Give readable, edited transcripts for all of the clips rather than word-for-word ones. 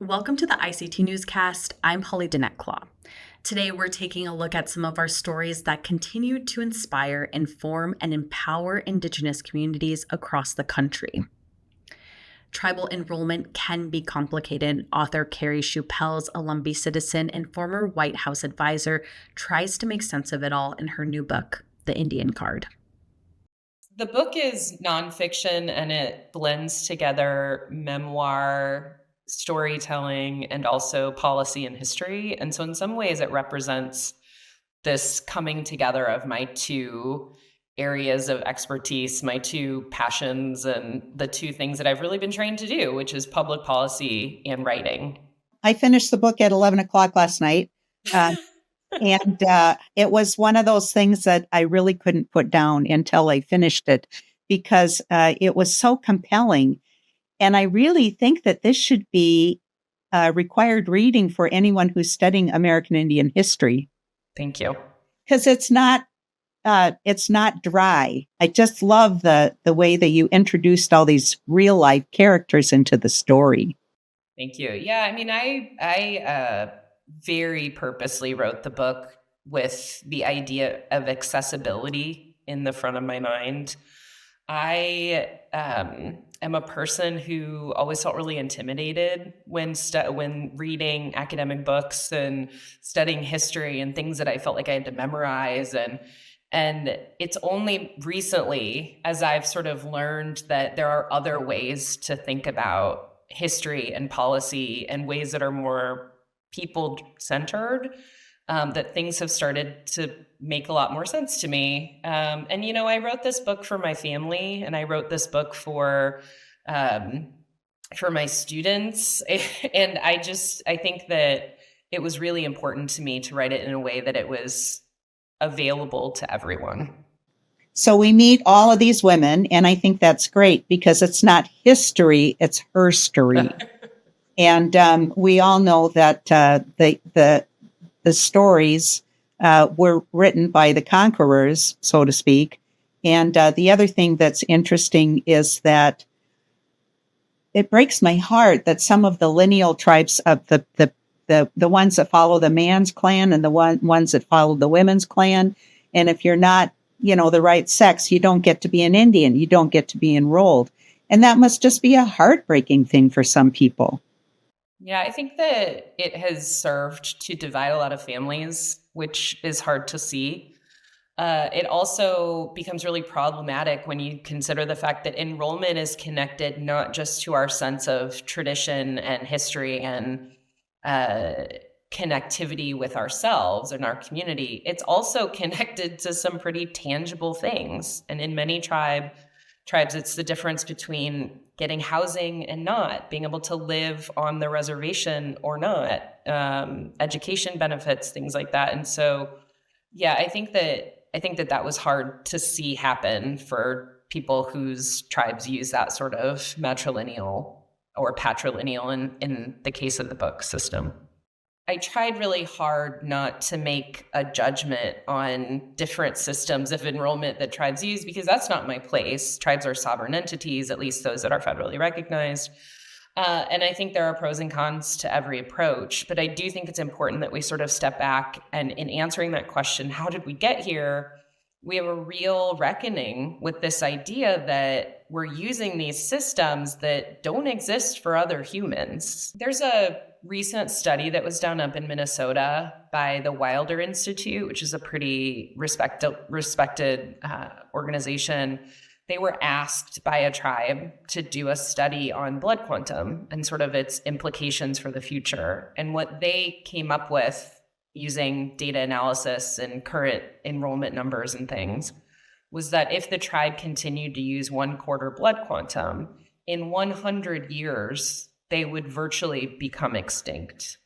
Welcome to the ICT Newscast. I'm Holly Dinette-Claw. Today, we're taking a look at some of our stories that continue to inspire, inform, and empower Indigenous communities across the country. Tribal enrollment can be complicated. Author Carrie Schuettpelz, a Lumbee citizen and former White House advisor, tries to make sense of it all in her new book, The Indian Card. The book is nonfiction and it blends together memoir, storytelling, and also policy and history. And so in some ways it represents this coming together of my two areas of expertise, my two passions, and the two things that I've really been trained to do, which is public policy and writing. I finished the book at 11 o'clock last night. And it was one of those things that I really couldn't put down until I finished it because it was so compelling. And I really think that this should be required reading for anyone who's studying American Indian history. Thank you. Because it's not dry. I just love the way that you introduced all these real life characters into the story. Thank you. Yeah, I mean, I very purposely wrote the book with the idea of accessibility in the front of my mind. I am a person who always felt really intimidated when reading academic books and studying history and things that I felt like I had to memorize. And it's only recently, as I've sort of learned that there are other ways to think about history and policy and ways that are more people-centered, that things have started to make a lot more sense to me. And, you know, I wrote this book for my family, and I wrote this book for my students. And I think that it was really important to me to write it in a way that it was available to everyone. So we meet all of these women, and I think that's great because it's not history, it's her story. And we all know that the stories were written by the conquerors, so to speak. And the other thing that's interesting is that it breaks my heart that some of the lineal tribes of the ones that follow the man's clan and the ones that follow the women's clan, and if you're not, the right sex, you don't get to be an Indian, you don't get to be enrolled. And that must just be a heartbreaking thing for some people. Yeah, I think that it has served to divide a lot of families, which is hard to see. It also becomes really problematic when you consider the fact that enrollment is connected not just to our sense of tradition and history and connectivity with ourselves and our community. It's also connected to some pretty tangible things. And in many tribes, it's the difference between getting housing and not, being able to live on the reservation or not, education benefits, things like that. And so, yeah, I think that was hard to see happen for people whose tribes use that sort of matrilineal or patrilineal in the case of the book system. I tried really hard not to make a judgment on different systems of enrollment that tribes use, because that's not my place. Tribes are sovereign entities, at least those that are federally recognized. And I think there are pros and cons to every approach. But I do think it's important that we sort of step back and in answering that question, how did we get here? We have a real reckoning with this idea that we're using these systems that don't exist for other humans. There's a recent study that was done up in Minnesota by the Wilder Institute, which is a pretty respected organization. They were asked by a tribe to do a study on blood quantum and sort of its implications for the future. And what they came up with using data analysis and current enrollment numbers and things was that if the tribe continued to use 1/4 blood quantum, in 100 years, they would virtually become extinct.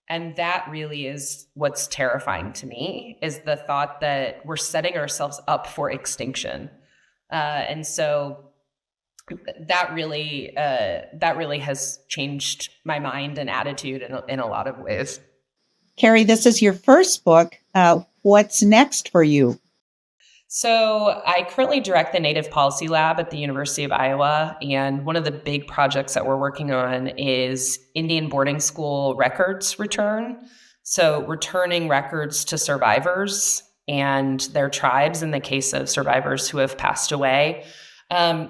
And that really is what's terrifying to me, is the thought that we're setting ourselves up for extinction. And so that really has changed my mind and attitude in a lot of ways. Carrie, this is your first book. What's next for you? So I currently direct the Native Policy Lab at the University of Iowa, and one of the big projects that we're working on is Indian boarding school records return. So returning records to survivors and their tribes in the case of survivors who have passed away.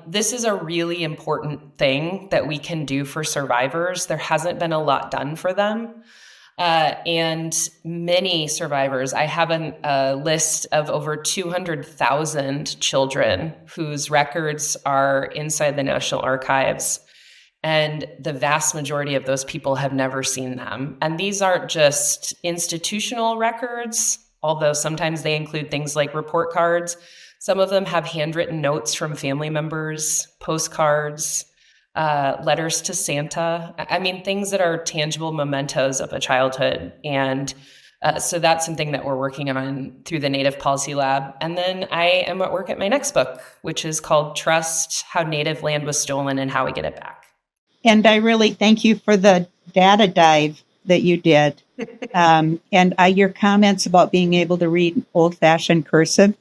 This is a really important thing that we can do for survivors. There hasn't been a lot done for them. And many survivors, I have a list of over 200,000 children whose records are inside the National Archives. And the vast majority of those people have never seen them. And these aren't just institutional records, although sometimes they include things like report cards. Some of them have handwritten notes from family members, postcards, letters to Santa. I mean, things that are tangible mementos of a childhood. And so that's something that we're working on through the Native Policy Lab. And then I am at work at my next book, which is called Trust: How Native Land Was Stolen and How We Get It Back. And I really thank you for the data dive that you did. And your comments about being able to read old-fashioned cursive.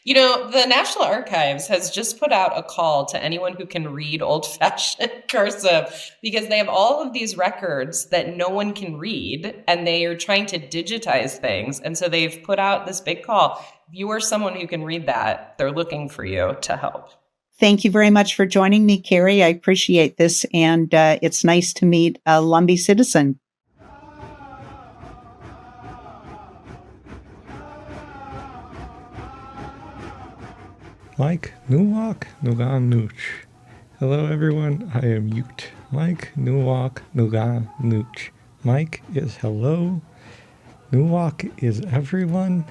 You know, the National Archives has just put out a call to anyone who can read old-fashioned cursive, because they have all of these records that no one can read, and they are trying to digitize things. And so they've put out this big call. If you are someone who can read that, they're looking for you to help. Thank you very much for joining me, Carrie. I appreciate this, and it's nice to meet a Lumbee citizen. Mike Nuwak Nugan Nooch. Hello everyone, I am Ute. Mike Nuwak Nugan Nooch. Mike is hello. Nuwak is everyone.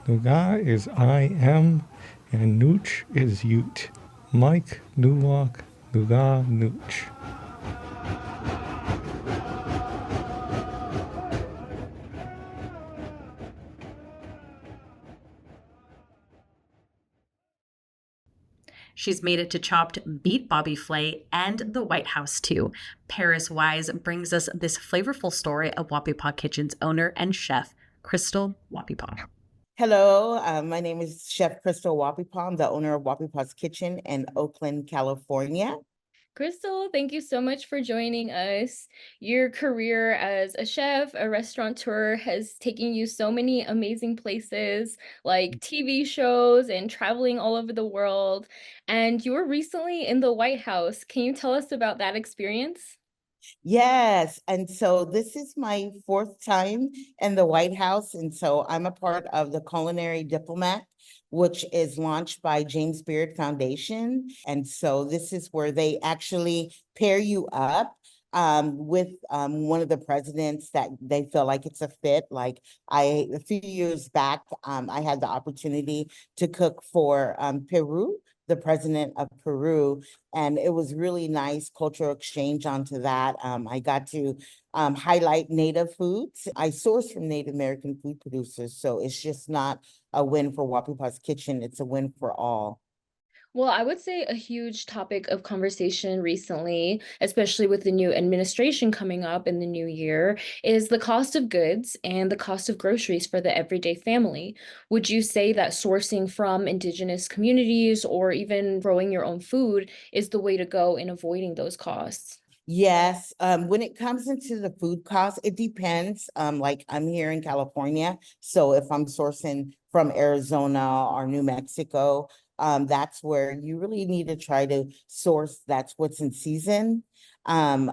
Nuga is I am. And Nooch is Ute. Mike Nuwak Nuga Nooch. She's made it to Chopped, beat Bobby Flay, and the White House too. Paris Wise brings us this flavorful story of Wahpepah Kitchen's owner and chef, Crystal Wahpepah. Hello, my name is Chef Crystal Wahpepah. I'm the owner of Wahpepah's Kitchen in Oakland, California. Crystal, thank you so much for joining us. Your career as a chef, a restaurateur has taken you so many amazing places like TV shows and traveling all over the world. And you were recently in the White House. Can you tell us about that experience? Yes, and so this is my fourth time in the White House, and so I'm a part of the Culinary Diplomat, which is launched by James Beard Foundation. And so this is where they actually pair you up with one of the presidents that they feel like it's a fit. Like a few years back, I had the opportunity to cook for Peru, the president of Peru, and it was really nice cultural exchange onto that. I got to highlight Native foods. I source from Native American food producers, so it's just not a win for Wahpepah's Kitchen, it's a win for all. Well, I would say a huge topic of conversation recently, especially with the new administration coming up in the new year, is the cost of goods and the cost of groceries for the everyday family. Would you say that sourcing from Indigenous communities or even growing your own food is the way to go in avoiding those costs? Yes, when it comes into the food costs, it depends. Like I'm here in California, so if I'm sourcing from Arizona or New Mexico, that's where you really need to try to source that's what's in season. I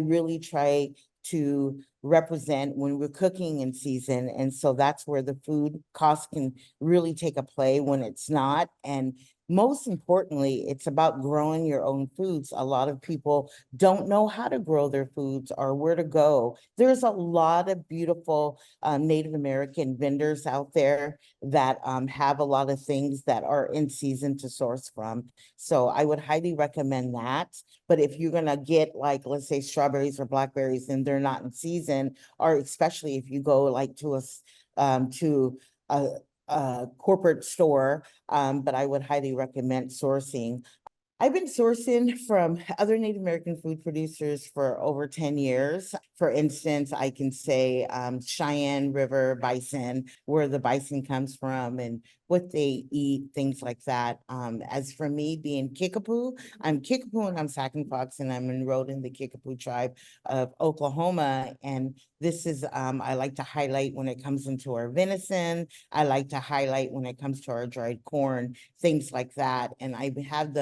really try to represent when we're cooking in season, and so that's where the food cost can really take a play when it's not. And most importantly, it's about growing your own foods. A lot of people don't know how to grow their foods or where to go. There's a lot of beautiful Native American vendors out there that have a lot of things that are in season to source from. So I would highly recommend that. But if you're gonna get like, let's say strawberries or blackberries and they're not in season, or especially if you go like to a corporate store, but I would highly recommend sourcing. I've been sourcing from other Native American food producers for over 10 years. For instance, I can say Cheyenne River bison, where the bison comes from and what they eat, things like that. As for me being Kickapoo, I'm Kickapoo and I'm Sac and Fox, and I'm enrolled in the Kickapoo tribe of Oklahoma. And this is, I like to highlight when it comes into our venison. I like to highlight when it comes to our dried corn, things like that. And I have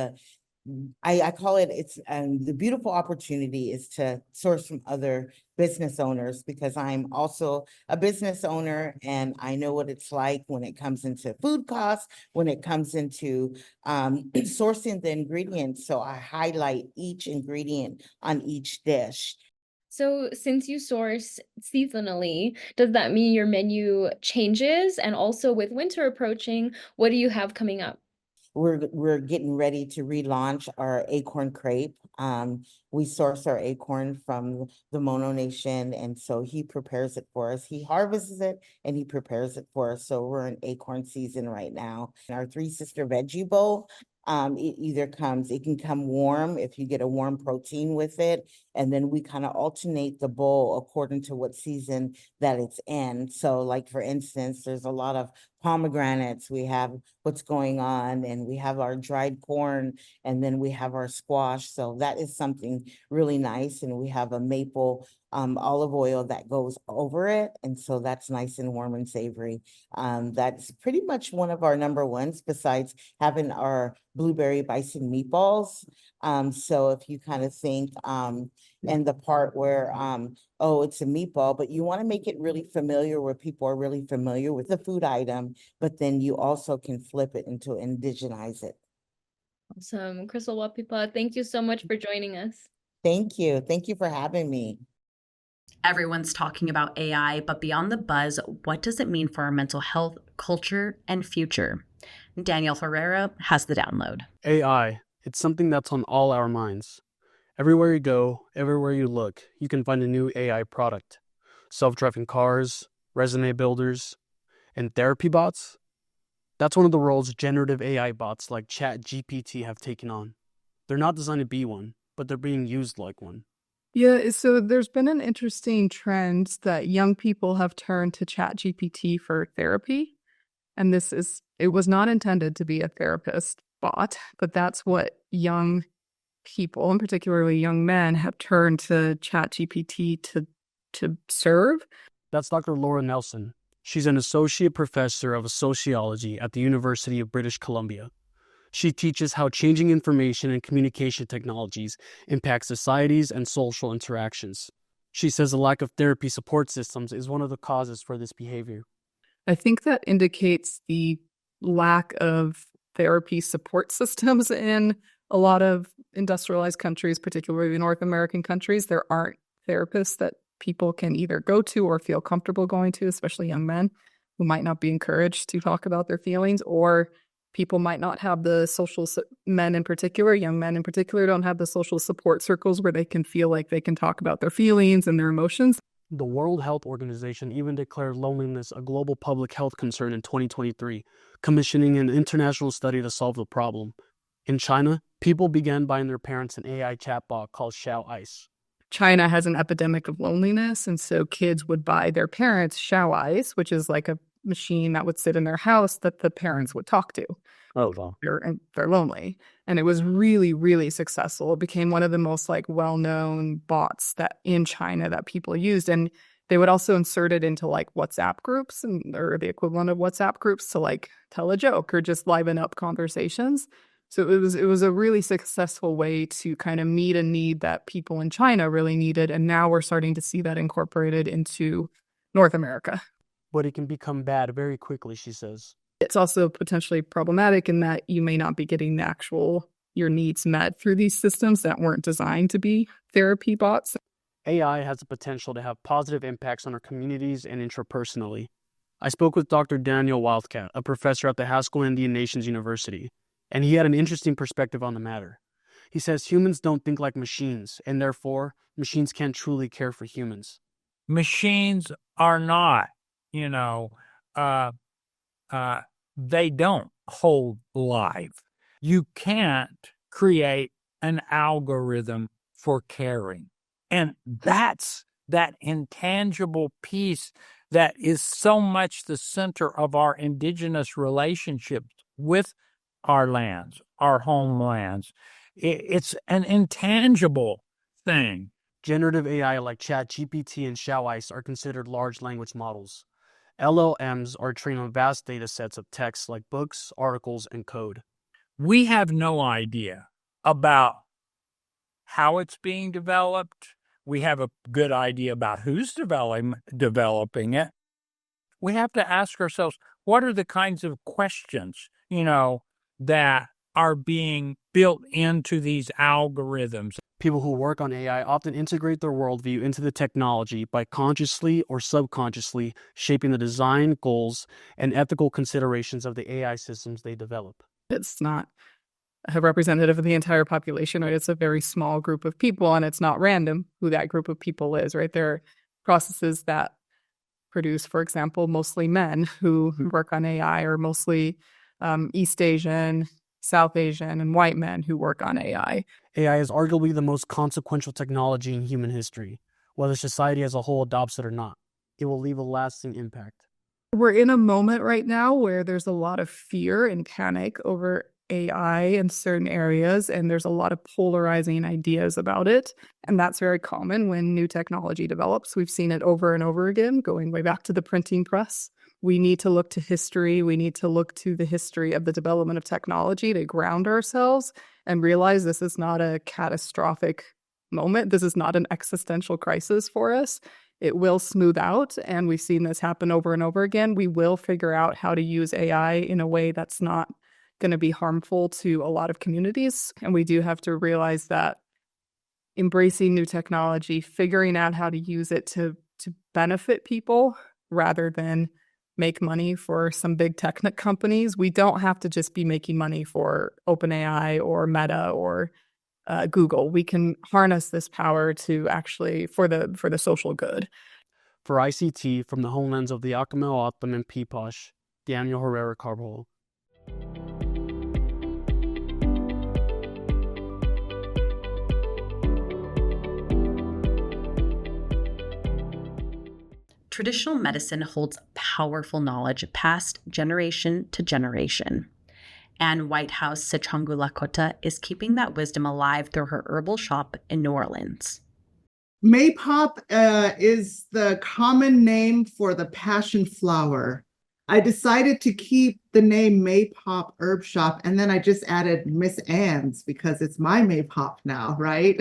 I call it, it's the beautiful opportunity is to source from other business owners, because I'm also a business owner and I know what it's like when it comes into food costs, when it comes into sourcing the ingredients. So I highlight each ingredient on each dish. So since you source seasonally, does that mean your menu changes? And also with winter approaching, what do you have coming up? We're getting ready to relaunch our acorn crepe. We source our acorn from the Mono Nation, and so he prepares it for us. He harvests it and he prepares it for us. So we're in acorn season right now. And our Three Sister Veggie Bowl, it can come warm if you get a warm protein with it, and then we kind of alternate the bowl according to what season that it's in. So like for instance, there's a lot of pomegranates, we have what's going on, and we have our dried corn, and then we have our squash. So that is something really nice. And we have a maple olive oil that goes over it. And so that's nice and warm and savory. That's pretty much one of our number ones, besides having our blueberry bison meatballs. So if you kind of think, and the part where, oh, it's a meatball, but you want to make it really familiar, where people are really familiar with the food item, but then you also can flip it into indigenize it. Awesome. Crystal Wahpepah, thank you so much for joining us. Thank you. Thank you for having me. Everyone's talking about AI, but beyond the buzz, what does it mean for our mental health, culture, and future? Daniel Herrera has the download. AI, it's something that's on all our minds. Everywhere you go, everywhere you look, you can find a new AI product. Self-driving cars, resume builders, and therapy bots. That's one of the roles generative AI bots like ChatGPT have taken on. They're not designed to be one, but they're being used like one. Yeah, so there's been an interesting trend that young people have turned to ChatGPT for therapy. And it was not intended to be a therapist bot, but that's what young people, and particularly young men, have turned to ChatGPT to serve. That's Dr. Laura Nelson. She's an associate professor of sociology at the University of British Columbia. She teaches how changing information and communication technologies impact societies and social interactions. She says the lack of therapy support systems is one of the causes for this behavior. I think that indicates the lack of therapy support systems in a lot of industrialized countries, particularly North American countries. There aren't therapists that people can either go to or feel comfortable going to, especially young men who might not be encouraged to talk about their feelings, or people might not have the men in particular, young men in particular, don't have the social support circles where they can feel like they can talk about their feelings and their emotions. The World Health Organization even declared loneliness a global public health concern in 2023, commissioning an international study to solve the problem. In China, people began buying their parents an AI chatbot called Xiao Ice. China has an epidemic of loneliness, and so kids would buy their parents Xiao Ice, which is like a machine that would sit in their house that the parents would talk to. Oh, wow. They're lonely. And it was really, really successful. It became one of the most well-known bots that in China that people used. And they would also insert it into WhatsApp groups or the equivalent of WhatsApp groups to tell a joke or just liven up conversations. So it was a really successful way to kind of meet a need that people in China really needed. And now we're starting to see that incorporated into North America. But it can become bad very quickly, she says. It's also potentially problematic in that you may not be getting your needs met through these systems that weren't designed to be therapy bots. AI has the potential to have positive impacts on our communities and intrapersonally. I spoke with Dr. Daniel Wildcat, a professor at the Haskell Indian Nations University, and he had an interesting perspective on the matter. He says humans don't think like machines, and therefore, machines can't truly care for humans. Machines are not, they don't hold life. You can't create an algorithm for caring. And that's that intangible piece that is so much the center of our Indigenous relationships with our lands, our homelands. It's an intangible thing. Generative AI like ChatGPT and Xiaoice are considered large language models. LLMs are trained on vast data sets of text like books, articles, and code. We have no idea about how it's being developed. We have a good idea about who's developing it. We have to ask ourselves, what are the kinds of questions, that are being built into these algorithms? People who work on AI often integrate their worldview into the technology by consciously or subconsciously shaping the design, goals, and ethical considerations of the AI systems they develop. It's not representative of the entire population, right? It's a very small group of people, and it's not random who that group of people is, right? There are processes that produce, for example, mostly men who work on AI, or mostly East Asian, South Asian, and white men who work on AI. AI is arguably the most consequential technology in human history. Whether society as a whole adopts it or not, it will leave a lasting impact. We're in a moment right now where there's a lot of fear and panic over AI in certain areas, and there's a lot of polarizing ideas about it. And that's very common when new technology develops. We've seen it over and over again, going way back to the printing press. We need to look to history. We need to look to the history of the development of technology to ground ourselves and realize this is not a catastrophic moment. This is not an existential crisis for us. It will smooth out, and we've seen this happen over and over again. We will figure out how to use AI in a way that's not going to be harmful to a lot of communities. And we do have to realize that embracing new technology, figuring out how to use it to benefit people rather than make money for some big tech companies. We don't have to just be making money for OpenAI or Meta or Google. We can harness this power to actually for the social good. For ICT, from the homelands of the Acamel, Otham, and Peeposh, Daniel Herrera, Carbajal. Traditional medicine holds powerful knowledge passed generation to generation. And White House Sechongu Lakota is keeping that wisdom alive through her herbal shop in New Orleans. Maypop is the common name for the passion flower. I decided to keep the name Maypop Herb Shop, and then I just added Miss Ann's because it's my Maypop now, right?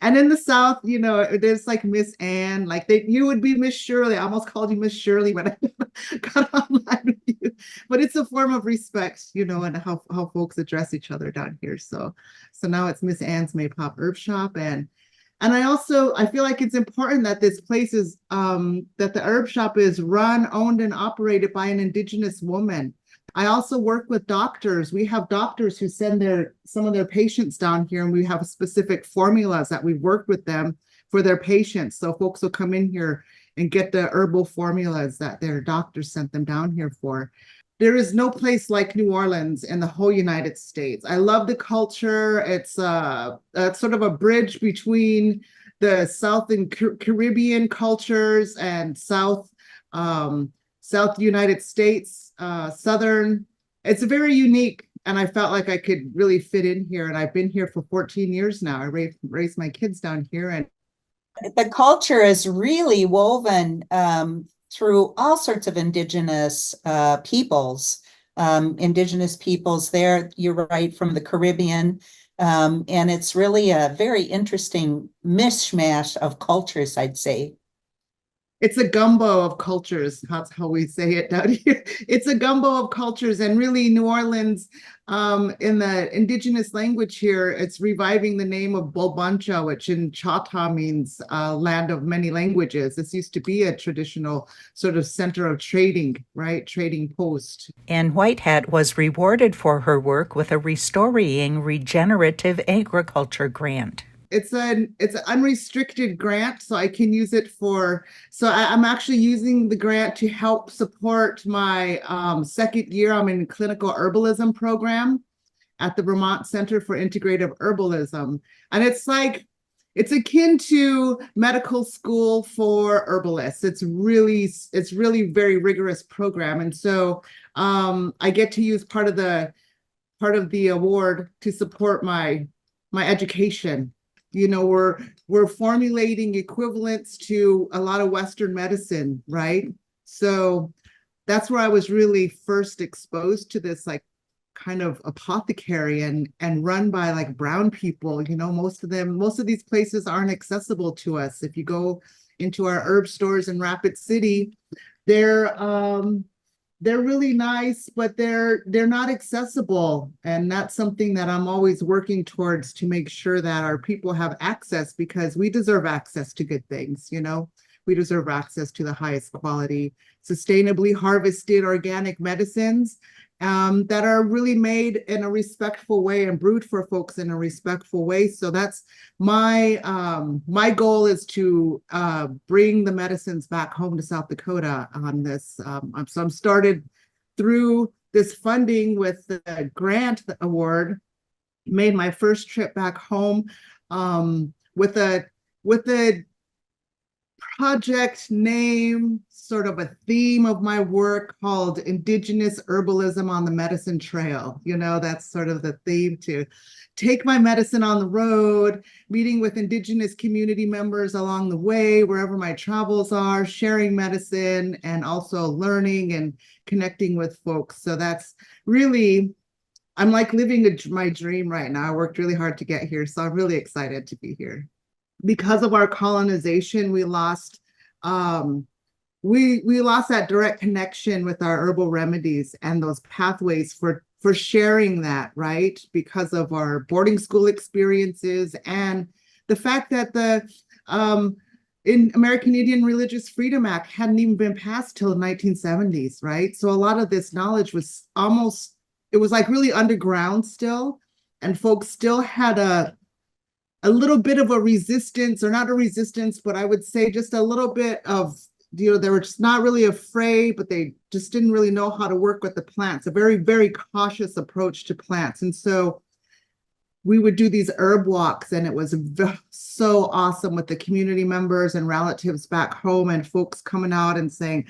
And in the South, there's like Miss Ann, you would be Miss Shirley. I almost called you Miss Shirley when I got online with you. But it's a form of respect, and how folks address each other down here. So now it's Miss Ann's Maypop Herb Shop, and I feel like it's important that this place is, that the herb shop is run, owned, and operated by an Indigenous woman. I also work with doctors. We have doctors who send some of their patients down here, and we have specific formulas that we've worked with them for their patients. So folks will come in here and get the herbal formulas that their doctors sent them down here for. There is no place like New Orleans in the whole United States. I love the culture. It's sort of a bridge between the South and Caribbean cultures and South United States, Southern. It's very unique, and I felt like I could really fit in here. And I've been here for 14 years now. I raised my kids down here, and the culture is really woven through all sorts of indigenous peoples. Indigenous peoples there, you're right, from the Caribbean. And it's really a very interesting mishmash of cultures, I'd say. It's a gumbo of cultures. That's how we say it down here. It's a gumbo of cultures. And really, New Orleans, in the indigenous language here, it's reviving the name of Bolbancha, which in Choctaw means land of many languages. This used to be a traditional sort of center of trading, right? Trading post. And White Hat was rewarded for her work with a Restoring Regenerative Agriculture grant. It's an unrestricted grant, so I can use it I'm actually using the grant to help support my second year. I'm in a clinical herbalism program, at the Vermont Center for Integrative Herbalism. And it's akin to medical school for herbalists. It's really very rigorous program. And so I get to use part of the award to support my education. You know, we're formulating equivalents to a lot of Western medicine, right? So that's where I was really first exposed to this like kind of apothecary and run by like brown people. You know, most of these places aren't accessible to us. If you go into our herb stores in Rapid City, they're really nice, but they're not accessible. And that's something that I'm always working towards to make sure that our people have access, because we deserve access to good things, you know. We deserve access to the highest quality, sustainably harvested organic medicines that are really made in a respectful way and brewed for folks in a respectful way. So that's my goal, is to bring the medicines back home to South Dakota on this. So I'm started through this funding with the grant award, made my first trip back home with a project name, sort of a theme of my work called Indigenous Herbalism on the Medicine Trail. You know, that's sort of the theme, to take my medicine on the road, meeting with Indigenous community members along the way, wherever my travels are, sharing medicine, and also learning and connecting with folks. So that's really, I'm like living my dream right now. I worked really hard to get here, so I'm really excited to be here. Because of our colonization, we lost we lost that direct connection with our herbal remedies and those pathways for sharing that, right? Because of our boarding school experiences and the fact that the in American Indian Religious Freedom Act hadn't even been passed till the 1970s, right? So a lot of this knowledge was it was like really underground still, and folks still had a little bit of a resistance, or not a resistance, but I would say just a little bit of, you know, they were just not really afraid, but they just didn't really know how to work with the plants, a very, very cautious approach to plants. And so we would do these herb walks, and it was so awesome with the community members and relatives back home, and folks coming out and saying,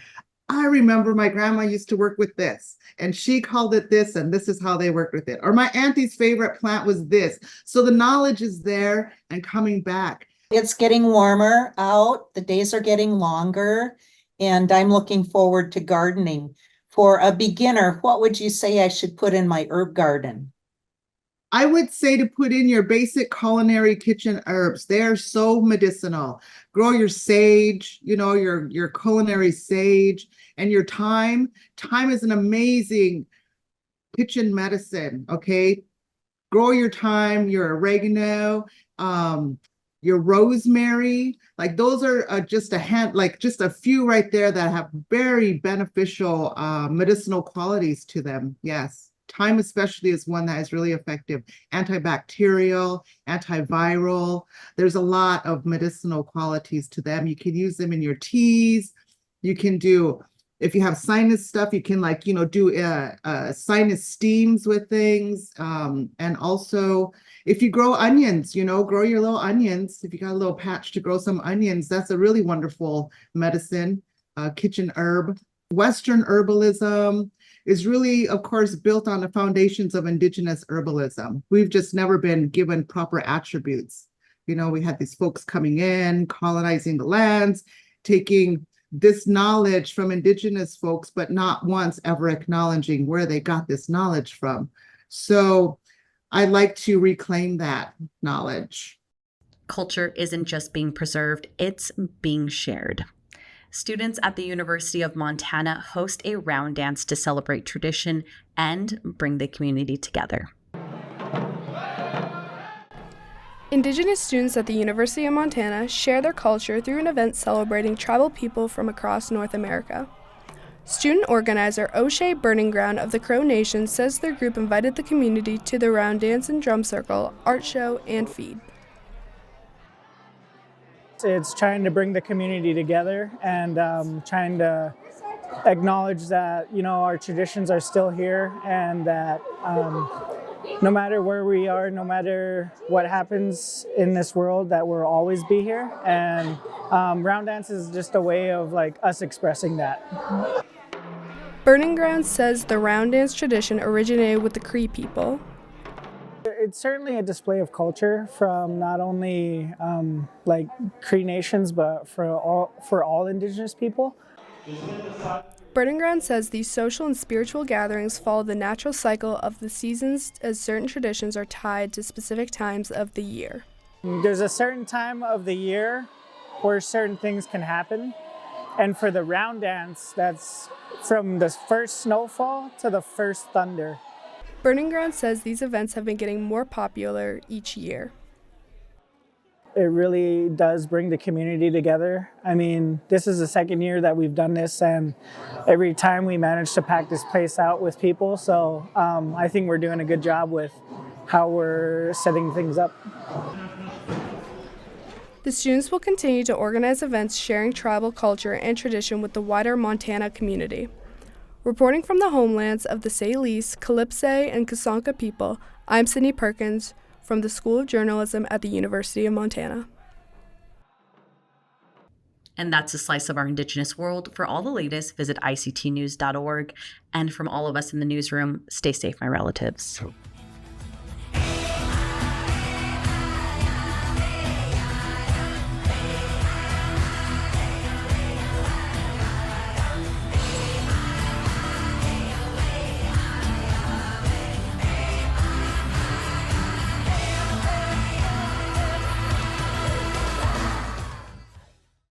I remember my grandma used to work with this, and she called it this, and this is how they worked with it. Or my auntie's favorite plant was this. So the knowledge is there and coming back. It's getting warmer out. The days are getting longer, and I'm looking forward to gardening. For a beginner, what would you say I should put in my herb garden? I would say to put in your basic culinary kitchen herbs. They are so medicinal. Grow your sage, you know, your culinary sage, and your thyme. Thyme is an amazing kitchen medicine, okay? Grow your thyme, your oregano, your rosemary. Like those are just a few right there that have very beneficial medicinal qualities to them. Yes. Thyme especially is one that is really effective. Antibacterial, antiviral. There's a lot of medicinal qualities to them. You can use them in your teas. You can do, if you have sinus stuff, you can do sinus steams with things. And also if you grow onions, grow your little onions. If you got a little patch to grow some onions, that's a really wonderful medicine, kitchen herb. Western herbalism is really, of course, built on the foundations of Indigenous herbalism. We've just never been given proper attributes. We had these folks coming in, colonizing the lands, taking this knowledge from Indigenous folks, but not once ever acknowledging where they got this knowledge from. So I'd like to reclaim that knowledge. Culture isn't just being preserved, it's being shared. Students at the University of Montana host a round dance to celebrate tradition and bring the community together. Indigenous students at the University of Montana share their culture through an event celebrating tribal people from across North America. Student organizer O'Shea Burning Ground of the Crow Nation says their group invited the community to the round dance and drum circle, art show, and feed. It's trying to bring the community together and trying to acknowledge that, our traditions are still here and that no matter where we are, no matter what happens in this world, that we'll always be here. And round dance is just a way of like us expressing that. Burning Ground says the round dance tradition originated with the Cree people. It's certainly a display of culture from not only like Cree nations, but for all Indigenous people. Burning Ground says these social and spiritual gatherings follow the natural cycle of the seasons, as certain traditions are tied to specific times of the year. There's a certain time of the year where certain things can happen. And for the round dance, that's from the first snowfall to the first thunder. Burning Ground says these events have been getting more popular each year. It really does bring the community together. I mean, this is the second year that we've done this, and every time we manage to pack this place out with people. So I think we're doing a good job with how we're setting things up. The students will continue to organize events sharing tribal culture and tradition with the wider Montana community. Reporting from the homelands of the Salish, Calypso, and Kasanka people, I'm Sydney Perkins from the School of Journalism at the University of Montana. And that's a slice of our Indigenous world. For all the latest, visit ictnews.org. And from all of us in the newsroom, stay safe, my relatives.